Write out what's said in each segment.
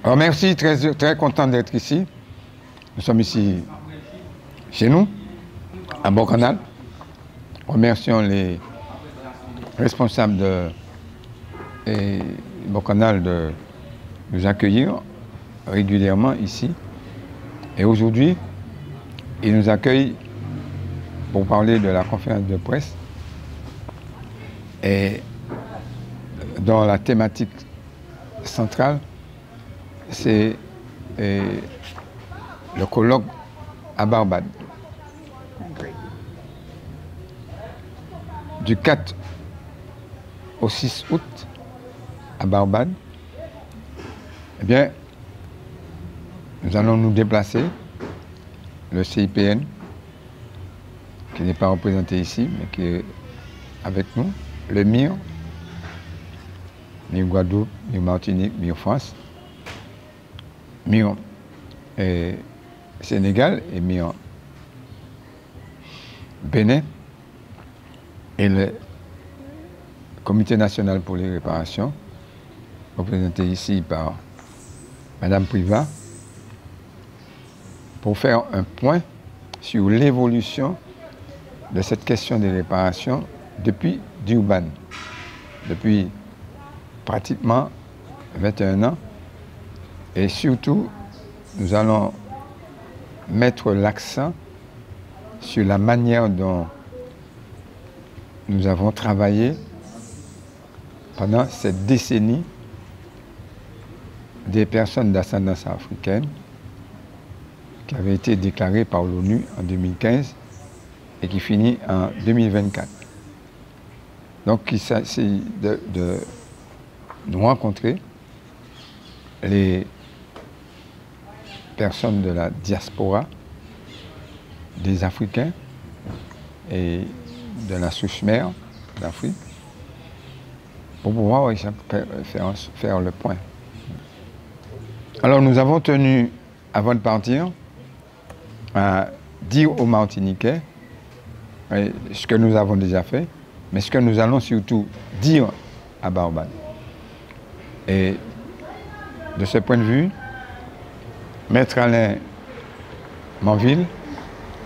Alors merci, très content d'être ici. Nous sommes ici chez nous, à Bocanal. Remercions les responsables de Bocanal de nous accueillir régulièrement ici. Et aujourd'hui, ils nous accueillent pour parler de la conférence de presse et dont la thématique centrale, c'est le colloque à Barbade. Du 4 au 6 août à Barbade, eh bien, nous allons nous déplacer, le CIPN, qui n'est pas représenté ici, mais qui est avec nous, le MIR, MIR Guadeloupe, MIR Martinique, MIR France, MIR Sénégal et MIR Bénin, et le Comité national pour les réparations, représenté ici par Madame Privat, pour faire un point sur l'évolution de cette question des réparations depuis Durban, depuis pratiquement 21 ans. Et surtout, nous allons mettre l'accent sur la manière dont nous avons travaillé pendant cette décennie des personnes d'ascendance africaine qui avaient été déclarées par l'ONU en 2015 et qui finit en 2024. Donc il s'agit de nous rencontrer, les personnes de la diaspora, des Africains et de la souche-mère d'Afrique, pour pouvoir faire le point. Alors nous avons tenu, avant de partir, à dire aux Martiniquais ce que nous avons déjà fait, mais ce que nous allons surtout dire à Barbade. Et de ce point de vue, Maître Alain Manville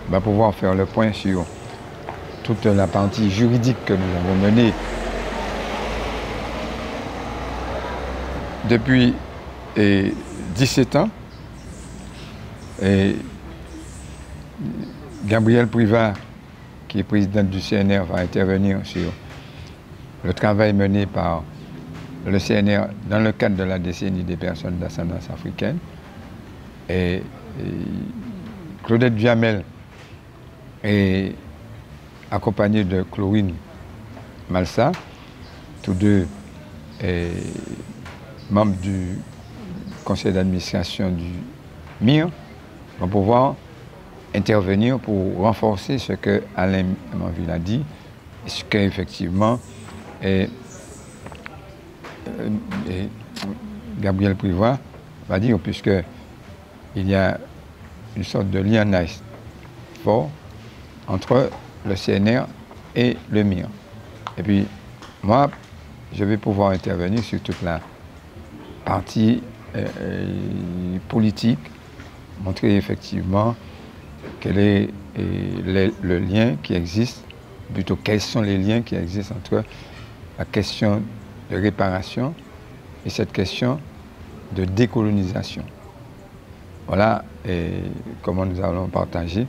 va pouvoir faire le point sur toute la partie juridique que nous avons menée depuis 17 ans. Et Gabriel Privat, qui est présidente du CNR, va intervenir sur le travail mené par le CNR dans le cadre de la décennie des personnes d'ascendance africaine. Et Claudette Duhamel est accompagnée de Chlorine Malsa, tous deux membres du conseil d'administration du MIR, vont pouvoir intervenir pour renforcer ce que Alain Manville a dit, et ce qu'effectivement Gabriel Privat va dire, puisque il y a une sorte de lien nice fort entre le CNR et le MIR. Et puis, moi, je vais pouvoir intervenir sur toute la partie politique, montrer effectivement quel est le lien qui existe, plutôt quels sont les liens qui existent entre la question de réparation et cette question de décolonisation. Voilà comment nous allons partager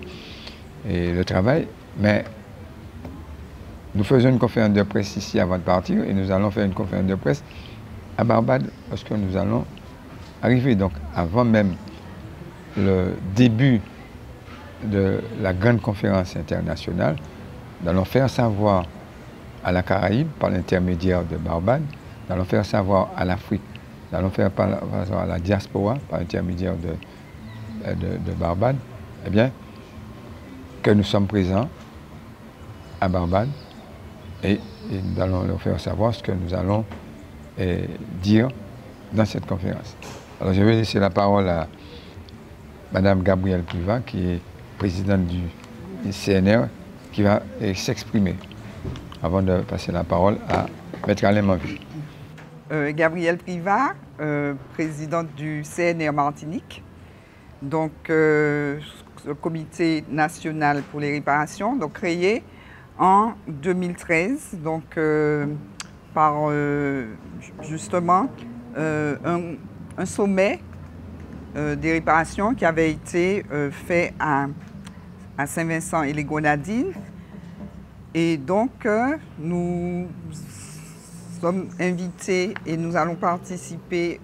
le travail. Mais nous faisons une conférence de presse ici avant de partir et nous allons faire une conférence de presse à Barbade lorsque nous allons arriver. Donc avant même le début de la grande conférence internationale, nous allons faire savoir à la Caraïbe par l'intermédiaire de Barbade, nous allons faire savoir à l'Afrique, nous allons faire savoir à la diaspora par l'intermédiaire de Barbade, eh bien, que nous sommes présents à Barbade et nous allons leur faire savoir ce que nous allons dire dans cette conférence. Alors je vais laisser la parole à Madame Gabrielle Privat, qui est présidente du CNR, qui va s'exprimer avant de passer la parole à Maître Alain Manville. Gabrielle Privat, présidente du CNR Martinique, donc le Comité national pour les réparations, donc créé en 2013, donc par justement un sommet des réparations qui avait été fait à Saint-Vincent et les Grenadines. Et donc, nous sommes invités et nous allons participer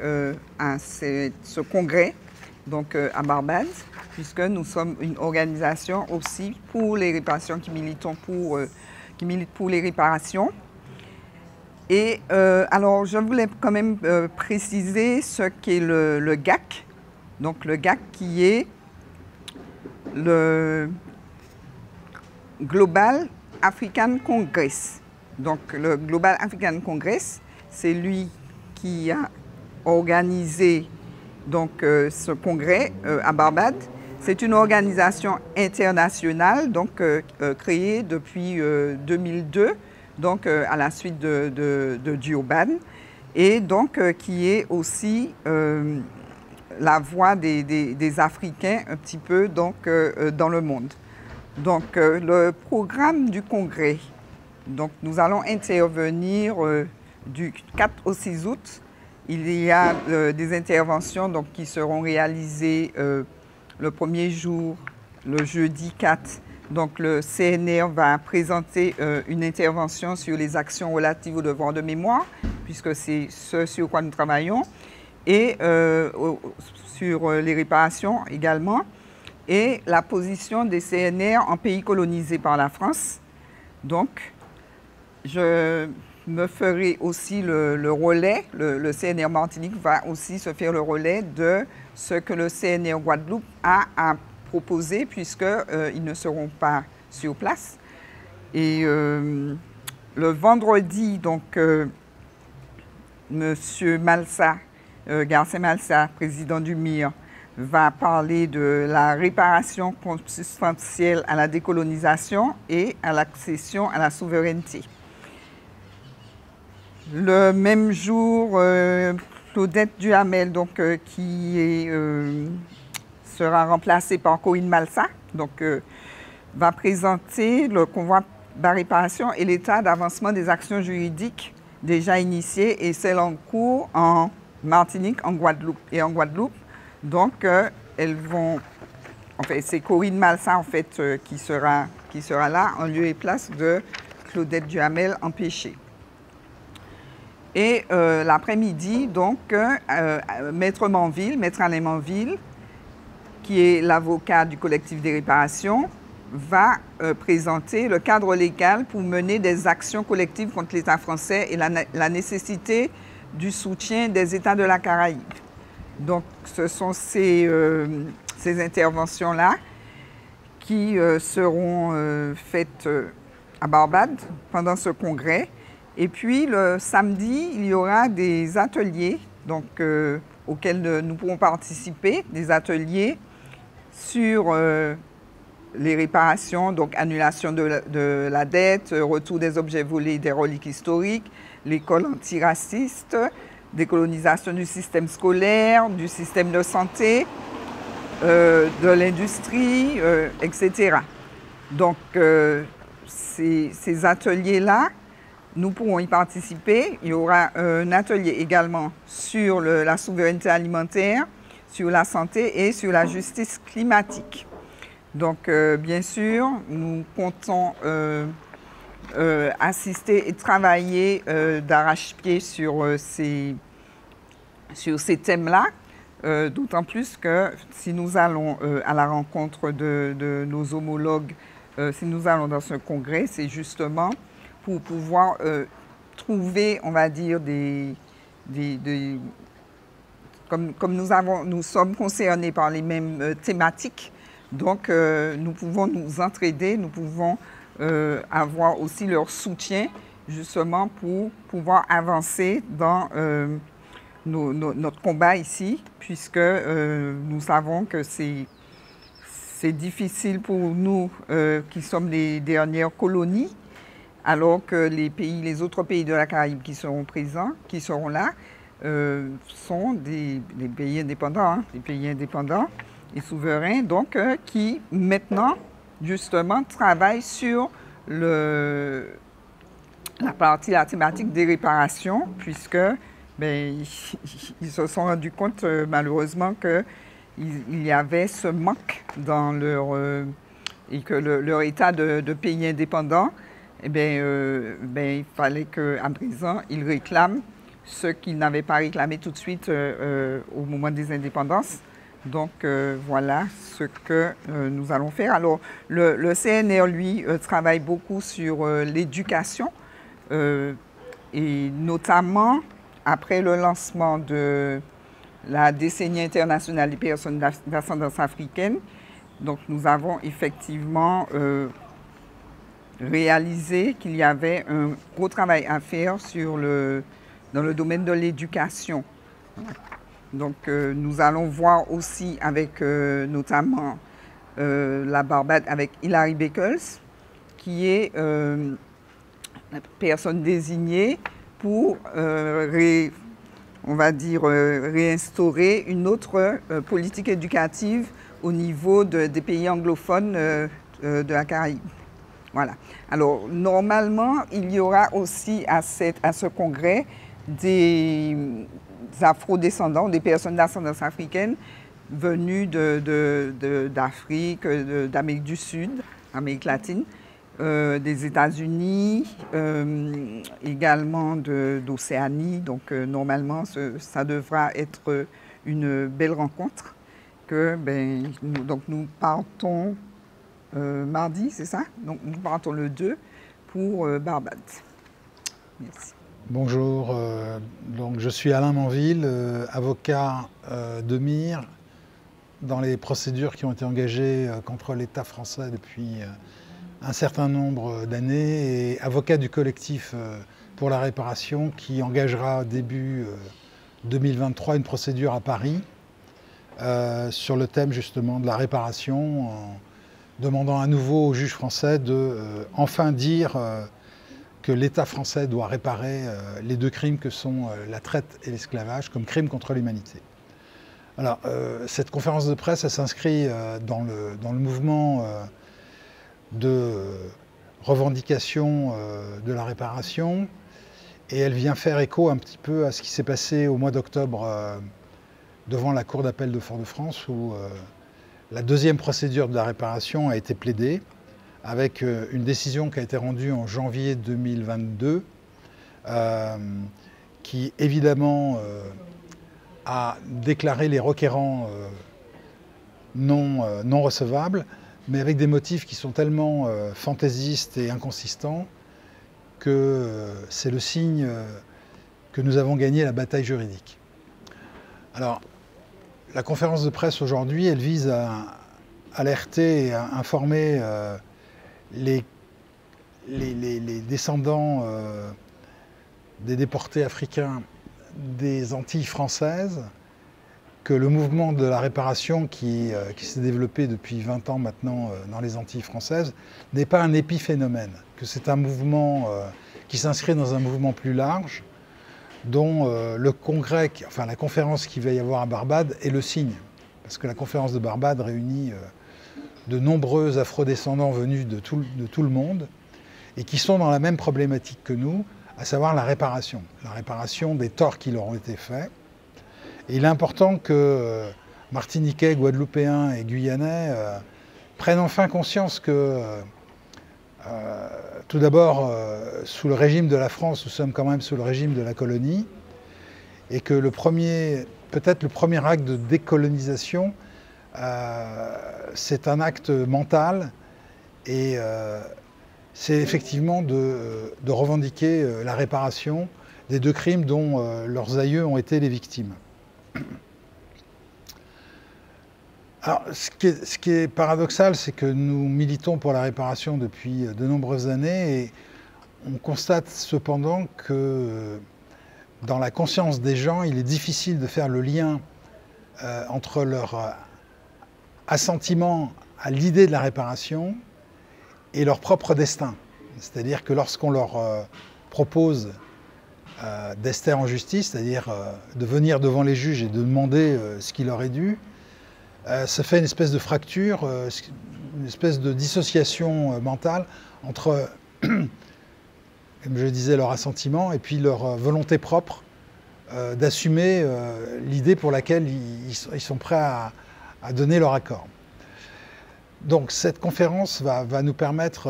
à ce congrès, donc à Barbade, puisque nous sommes une organisation aussi pour les réparations qui milite pour les réparations. Et alors, je voulais quand même préciser ce qu'est le GAC. Donc, le GAC qui est le Global African Congress. Donc, le Global African Congress, c'est lui qui a organisé donc, ce congrès à Barbade. C'est une organisation internationale donc, créée depuis 2002, donc à la suite de Durban, et donc qui est aussi la voix des Africains un petit peu donc, dans le monde. Donc, le programme du congrès, donc, nous allons intervenir du 4 au 6 août. Il y a des interventions donc, qui seront réalisées le premier jour, le jeudi 4. Donc, le CNR va présenter une intervention sur les actions relatives au devoir de mémoire, puisque c'est ce sur quoi nous travaillons, et sur les réparations également, et la position des CNR en pays colonisés par la France. Donc, je me ferai aussi le relais, le CNR Martinique va aussi se faire le relais de ce que le CNR Guadeloupe a à proposer, puisqu'ils ne seront pas sur place. Et le vendredi, donc, Monsieur Malsa, Garcin Malsa, président du MIR, va parler de la réparation consubstantielle à la décolonisation et à l'accession à la souveraineté. Le même jour, Claudette Duhamel, donc, qui sera remplacée par Corinne Malsa, donc, va présenter le convoi de réparation et l'état d'avancement des actions juridiques déjà initiées et celles en cours en Martinique, en Guadeloupe et en Guadeloupe. Donc, elles vont, en fait, c'est Corinne Malsa en fait qui sera là en lieu et place de Claudette Duhamel empêchée. Et l'après-midi, donc, Maître Alain Manville, qui est l'avocat du collectif des réparations, va présenter le cadre légal pour mener des actions collectives contre l'État français et la nécessité du soutien des États de la Caraïbe. Donc, ce sont ces interventions-là qui seront faites à Barbade pendant ce congrès. Et puis, le samedi, il y aura des ateliers donc, auxquels nous pourrons participer, des ateliers sur les réparations, donc annulation de la dette, retour des objets volés, des reliques historiques, l'école antiraciste, décolonisation du système scolaire, du système de santé, de l'industrie, etc. Donc, ces ateliers-là, nous pourrons y participer. Il y aura un atelier également sur la souveraineté alimentaire, sur la santé et sur la justice climatique. Donc, bien sûr, nous comptons assister et travailler d'arrache-pied sur ces thèmes-là, d'autant plus que si nous allons à la rencontre de nos homologues, si nous allons dans ce congrès, c'est justement pour pouvoir trouver, on va dire, comme nous sommes concernés par les mêmes thématiques, donc nous pouvons nous entraider, nous pouvons avoir aussi leur soutien justement pour pouvoir avancer dans notre combat ici, puisque nous savons que c'est difficile pour nous qui sommes les dernières colonies alors que les autres pays de la Caraïbe qui seront présents, qui seront là, sont des pays indépendants, hein, des pays indépendants et souverains, donc qui maintenant justement travaillent sur la thématique des réparations, puisque ils se sont rendus compte malheureusement qu'il y avait ce manque dans et que leur état de pays indépendant, il fallait qu'à présent, ils réclament ce qu'ils n'avaient pas réclamé tout de suite au moment des indépendances. Donc, voilà ce que nous allons faire. Alors, le CNR, lui, travaille beaucoup sur l'éducation, et notamment après le lancement de la décennie internationale des personnes d'ascendance africaine. Donc, nous avons effectivement réalisé qu'il y avait un gros travail à faire dans le domaine de l'éducation. Donc, nous allons voir aussi avec notamment la Barbade, avec Hilary Beckles, qui est la personne désignée pour, on va dire, réinstaurer une autre politique éducative au niveau des pays anglophones de la Caraïbe. Voilà. Alors, normalement, il y aura aussi à ce congrès des afro-descendants, des personnes d'ascendance africaine venues d'Afrique, d'Amérique du Sud, Amérique latine, des États-Unis, également d'Océanie. Donc, normalement, ça devra être une belle rencontre. Donc, nous partons mardi, c'est ça? Donc, nous partons le 2 pour Barbade. Merci. Bonjour, donc je suis Alain Manville, avocat de mire dans les procédures qui ont été engagées contre l'État français depuis un certain nombre d'années et avocat du collectif pour la réparation qui engagera début 2023 une procédure à Paris sur le thème justement de la réparation, en demandant à nouveau au juge français de enfin dire que l'État français doit réparer les deux crimes que sont la traite et l'esclavage comme crimes contre l'humanité. Alors, cette conférence de presse, elle s'inscrit dans le mouvement de revendication de la réparation et elle vient faire écho un petit peu à ce qui s'est passé au mois d'octobre devant la Cour d'appel de Fort-de-France où la deuxième procédure de la réparation a été plaidée avec une décision qui a été rendue en janvier 2022 qui évidemment a déclaré les requérants non recevables, mais avec des motifs qui sont tellement fantaisistes et inconsistants que c'est le signe que nous avons gagné la bataille juridique. Alors, la conférence de presse aujourd'hui, elle vise à alerter et à informer les descendants des déportés africains des Antilles françaises que le mouvement de la réparation qui s'est développé depuis 20 ans maintenant dans les Antilles françaises n'est pas un épiphénomène, que c'est un mouvement qui s'inscrit dans un mouvement plus large dont le congrès, enfin la conférence qu'il va y avoir à Barbade est le signe. Parce que la conférence de Barbade réunit de nombreux afrodescendants venus de tout le monde et qui sont dans la même problématique que nous, à savoir la réparation des torts qui leur ont été faits. Et il est important que Martiniquais, Guadeloupéens et Guyanais prennent enfin conscience que, tout d'abord, sous le régime de la France, nous sommes quand même sous le régime de la colonie, et que peut-être le premier acte de décolonisation, c'est un acte mental, et c'est effectivement de revendiquer la réparation des deux crimes dont leurs aïeux ont été les victimes. Alors, ce qui est paradoxal, c'est que nous militons pour la réparation depuis de nombreuses années et on constate cependant que dans la conscience des gens, il est difficile de faire le lien entre leur assentiment à l'idée de la réparation et leur propre destin. C'est-à-dire que lorsqu'on leur propose d'ester en justice, c'est-à-dire de venir devant les juges et de demander ce qui leur est dû, ça fait une espèce de fracture, une espèce de dissociation mentale entre, comme je disais, leur assentiment et puis leur volonté propre d'assumer l'idée pour laquelle ils sont prêts à donner leur accord. Donc cette conférence va nous permettre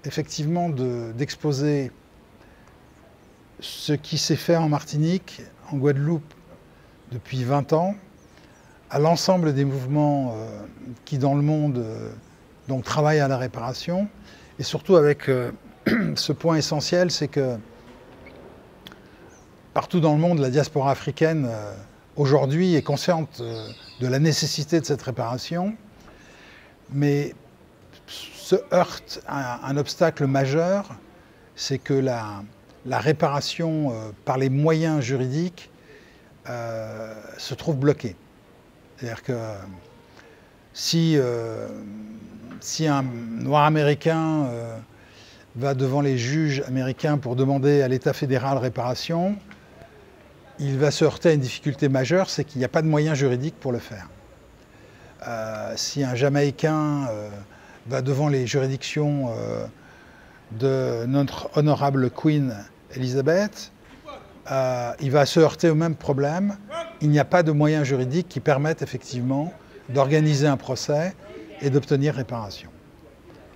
effectivement d'exposer ce qui s'est fait en Martinique, en Guadeloupe depuis 20 ans, à l'ensemble des mouvements qui dans le monde donc, travaillent à la réparation, et surtout avec ce point essentiel, c'est que partout dans le monde, la diaspora africaine aujourd'hui est consciente de la nécessité de cette réparation, mais se heurte à un obstacle majeur, c'est que la réparation par les moyens juridiques se trouve bloquée. C'est-à-dire que si un noir américain va devant les juges américains pour demander à l'État fédéral réparation, il va se heurter à une difficulté majeure, c'est qu'il n'y a pas de moyens juridiques pour le faire. Si un Jamaïcain va devant les juridictions de notre honorable Queen Elizabeth, il va se heurter au même problème. Il n'y a pas de moyens juridiques qui permettent effectivement d'organiser un procès et d'obtenir réparation.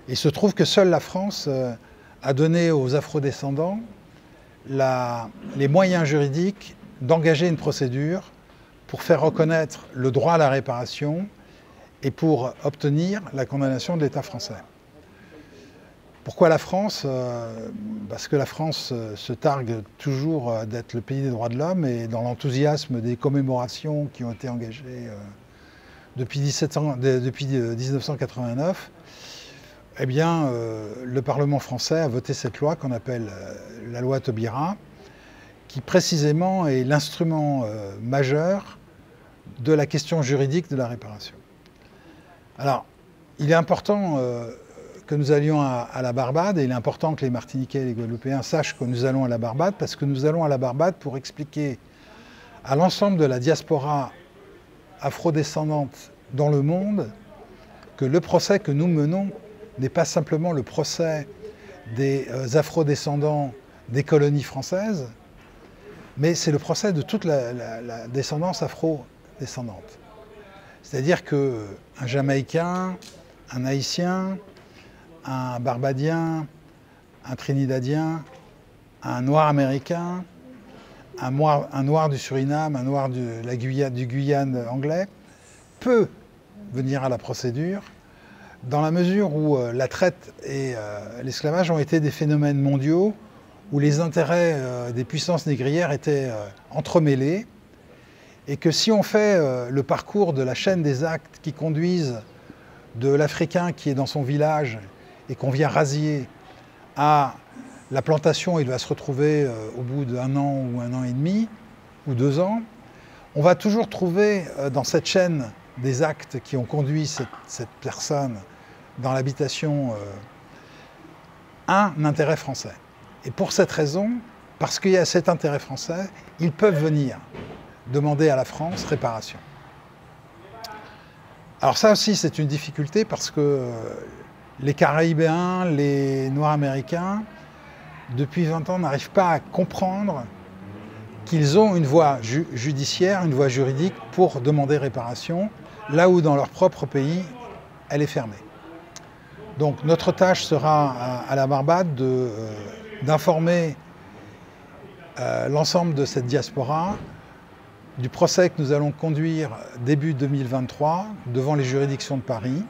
Il se trouve que seule la France a donné aux afrodescendants les moyens juridiques d'engager une procédure pour faire reconnaître le droit à la réparation et pour obtenir la condamnation de l'État français. Pourquoi la France? Parce que la France se targue toujours d'être le pays des droits de l'homme et dans l'enthousiasme des commémorations qui ont été engagées depuis 1989, eh bien, le Parlement français a voté cette loi qu'on appelle la loi Taubira, qui précisément est l'instrument majeur de la question juridique de la réparation. Alors, il est important que nous allions à la Barbade, et il est important que les Martiniquais et les Guadeloupéens sachent que nous allons à la Barbade, parce que nous allons à la Barbade pour expliquer à l'ensemble de la diaspora afrodescendante dans le monde que le procès que nous menons n'est pas simplement le procès des afrodescendants des colonies françaises, mais c'est le procès de toute la descendance afro-descendante. C'est-à-dire qu'un Jamaïcain, un Haïtien, un Barbadien, un Trinidadien, un Noir américain, un Noir du Suriname, un Noir du Guyane anglais, peut venir à la procédure dans la mesure où la traite et l'esclavage ont été des phénomènes mondiaux où les intérêts des puissances négrières étaient entremêlés, et que si on fait le parcours de la chaîne des actes qui conduisent de l'Africain qui est dans son village et qu'on vient rasier à la plantation, il va se retrouver au bout d'1 an ou 1 an et demi ou 2 ans, on va toujours trouver dans cette chaîne des actes qui ont conduit cette personne dans l'habitation un intérêt français. Et pour cette raison, parce qu'il y a cet intérêt français, ils peuvent venir demander à la France réparation. Alors ça aussi, c'est une difficulté parce que les Caraïbéens, les Noirs américains, depuis 20 ans, n'arrivent pas à comprendre qu'ils ont une voie judiciaire, une voie juridique pour demander réparation, là où dans leur propre pays, elle est fermée. Donc notre tâche sera à la Barbade d'informer l'ensemble de cette diaspora du procès que nous allons conduire début 2023 devant les juridictions de Paris.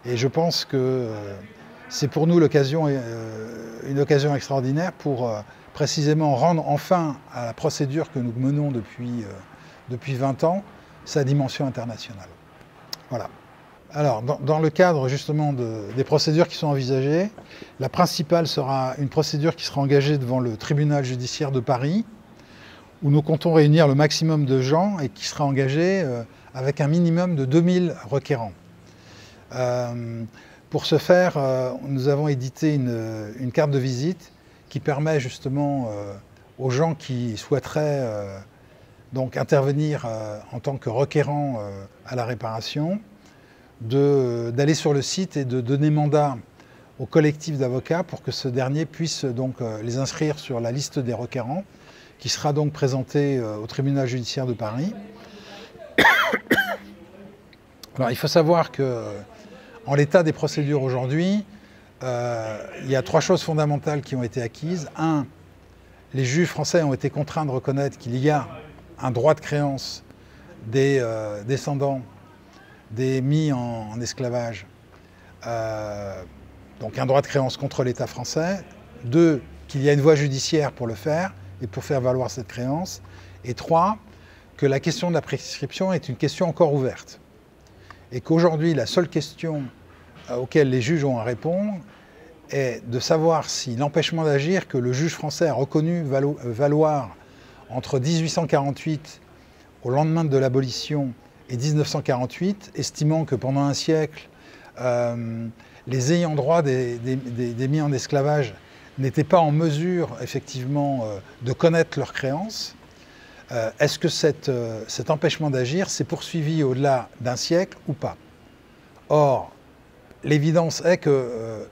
Et je pense que c'est pour nous une occasion extraordinaire pour précisément rendre enfin à la procédure que nous menons depuis 20 ans sa dimension internationale. Voilà. Alors, dans le cadre justement des procédures qui sont envisagées, la principale sera une procédure qui sera engagée devant le tribunal judiciaire de Paris, où nous comptons réunir le maximum de gens et qui sera engagée avec un minimum de 2000 requérants. Pour ce faire, nous avons édité une carte de visite qui permet justement aux gens qui souhaiteraient donc intervenir en tant que requérants à la réparation, d'aller sur le site et de donner mandat au collectif d'avocats pour que ce dernier puisse donc les inscrire sur la liste des requérants, qui sera donc présentée au tribunal judiciaire de Paris. Alors il faut savoir que en l'état des procédures aujourd'hui, il y a 3 choses fondamentales qui ont été acquises. 1, les juges français ont été contraints de reconnaître qu'il y a un droit de créance des descendants des mis en esclavage, donc un droit de créance contre l'État français. 2, qu'il y a une voie judiciaire pour le faire et pour faire valoir cette créance. Et 3, que la question de la prescription est une question encore ouverte. Et qu'aujourd'hui, la seule question auxquelles les juges ont à répondre est de savoir si l'empêchement d'agir que le juge français a reconnu valoir entre 1848, au lendemain de l'abolition, et 1948, estimant que pendant un siècle, les ayants droit des mis en esclavage n'étaient pas en mesure, effectivement, de connaître leurs créances. Est-ce que cet empêchement d'agir s'est poursuivi au-delà d'un siècle ou pas? Or, l'évidence est que,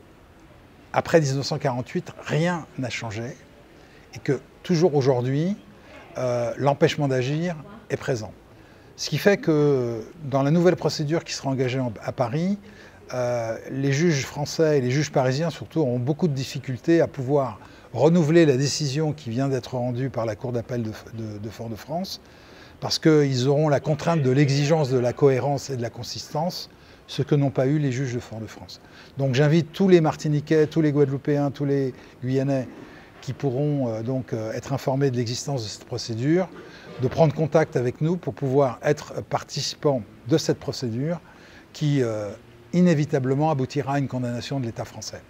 après 1948, rien n'a changé et que, toujours aujourd'hui, l'empêchement d'agir est présent. Ce qui fait que, dans la nouvelle procédure qui sera engagée à Paris, les juges français et les juges parisiens, surtout, auront beaucoup de difficultés à pouvoir renouveler la décision qui vient d'être rendue par la Cour d'appel de Fort-de-France, parce qu'ils auront la contrainte de l'exigence de la cohérence et de la consistance, ce que n'ont pas eu les juges de Fort-de-France. Donc j'invite tous les Martiniquais, tous les Guadeloupéens, tous les Guyanais qui pourront donc être informés de l'existence de cette procédure, de prendre contact avec nous pour pouvoir être participants de cette procédure qui inévitablement aboutira à une condamnation de l'État français.